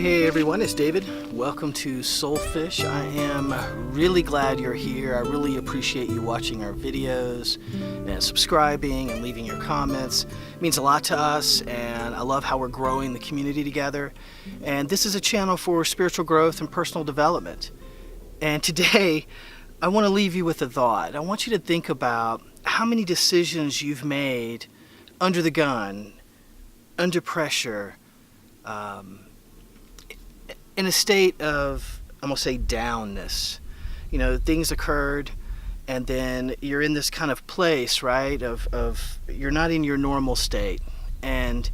Hey everyone, it's David. Welcome to SoulFish. I am really glad you're here. I really appreciate you watching our videos and subscribing and leaving your comments. It means a lot to us, and I love how we're growing the community together. And this is a channel for spiritual growth and personal development. And today, I want to leave you with a thought. I want you to think about how many decisions you've made under the gun, under pressure, in a state of, I'm going to say, downness. You know, things occurred, and then you're in this kind of place, right, of you're not in your normal state, and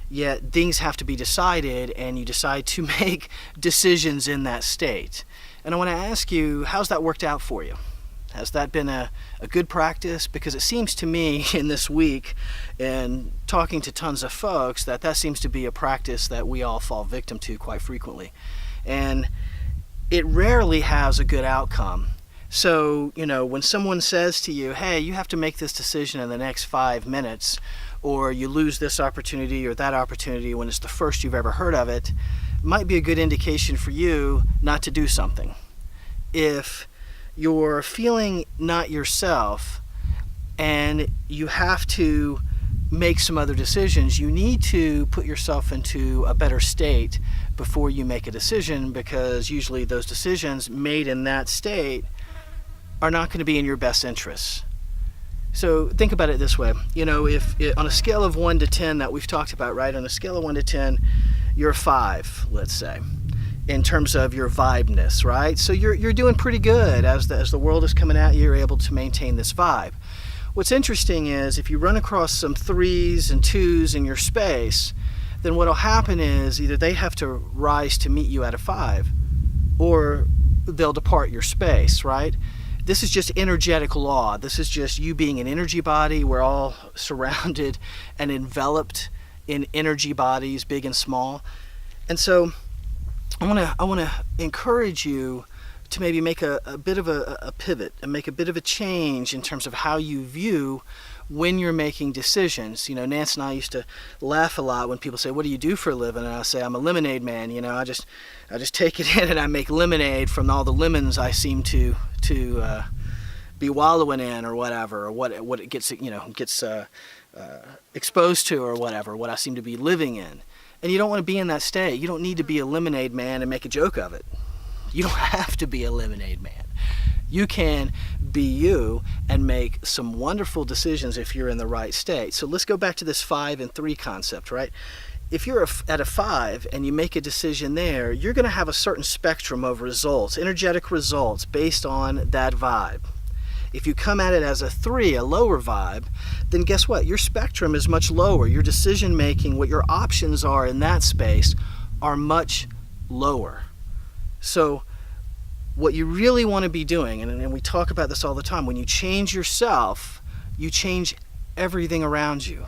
yet things have to be decided, and you decide to make decisions in that state. And I want to ask you, how's that worked out for you? Has that been a good practice? Because it seems to me in this week, and talking to tons of folks, that seems to be a practice that we all fall victim to quite frequently. And it rarely has a good outcome. So, you know, when someone says to you, hey, you have to make this decision in the next 5 minutes, or you lose this opportunity or that opportunity when it's the first you've ever heard of it, might be a good indication for you not to do something. If you're feeling not yourself and you have to make some other decisions, you need to put yourself into a better state before you make a decision, because usually those decisions made in that state are not going to be in your best interests. So think about it this way. You know, if on a scale of 1 to 10 that we've talked about, right, on a scale of 1 to 10, you're a 5, let's say, in terms of your vibeness, right? So you're doing pretty good. As the world is coming at you, you're able to maintain this vibe. What's interesting is if you run across some 3s and 2s in your space, then what'll happen is either they have to rise to meet you at a 5, or they'll depart your space, right? This is just energetic law. This is just you being an energy body. We're all surrounded and enveloped in energy bodies, big and small. And so I want to encourage you to maybe make a bit of a pivot and make a bit of a change in terms of how you view when you're making decisions. You know, Nance and I used to laugh a lot when people say, what do you do for a living? And I say, I'm a lemonade man. You know, I just take it in and I make lemonade from all the lemons I seem to be wallowing in, or whatever, or what it gets exposed to, or whatever, what I seem to be living in. And you don't want to be in that state. You don't need to be a lemonade man and make a joke of it. You don't have to be a lemonade man. You can be you and make some wonderful decisions if you're in the right state. So let's go back to this 5 and 3 concept, right? If you're at a 5 and you make a decision there, you're going to have a certain spectrum of results, energetic results based on that vibe. If you come at it as a 3, a lower vibe, then guess what? Your spectrum is much lower. Your decision making, what your options are in that space, are much lower. So what you really want to be doing, and we talk about this all the time, when you change yourself, you change everything around you.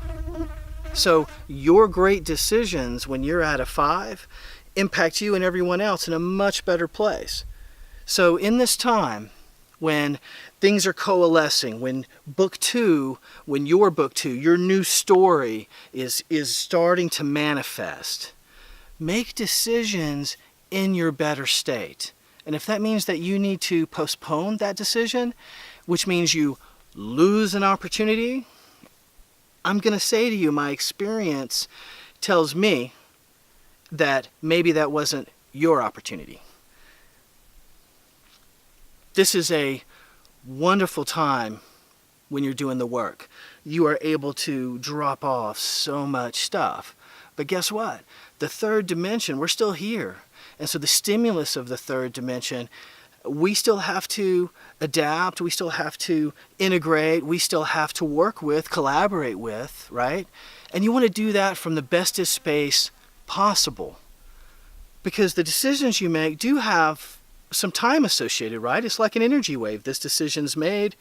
So your great decisions when you're at a 5 impact you and everyone else in a much better place. So in this time, when things are coalescing, when your book 2, your new story is starting to manifest, make decisions in your better state. And if that means that you need to postpone that decision, which means you lose an opportunity, I'm going to say to you, my experience tells me that maybe that wasn't your opportunity. This is a wonderful time when you're doing the work. You are able to drop off so much stuff. But guess what? The 3rd dimension, we're still here. And so the stimulus of the 3rd dimension, we still have to adapt, we still have to integrate, we still have to work with, collaborate with, right? And you want to do that from the bestest space possible. Because the decisions you make do have some time associated, right? It's like an energy wave. This decision's made,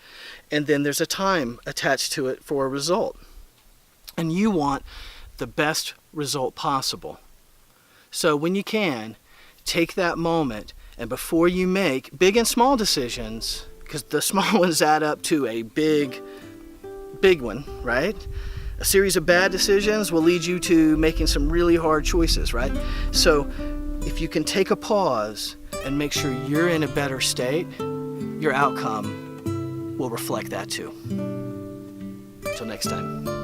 and then there's a time attached to it for a result. And you want the best result possible. So when you can, take that moment, and before you make big and small decisions, because the small ones add up to a big one, right? A series of bad decisions will lead you to making some really hard choices, right? So if if you can take a pause and make sure you're in a better state, your outcome will reflect that too. Until next time.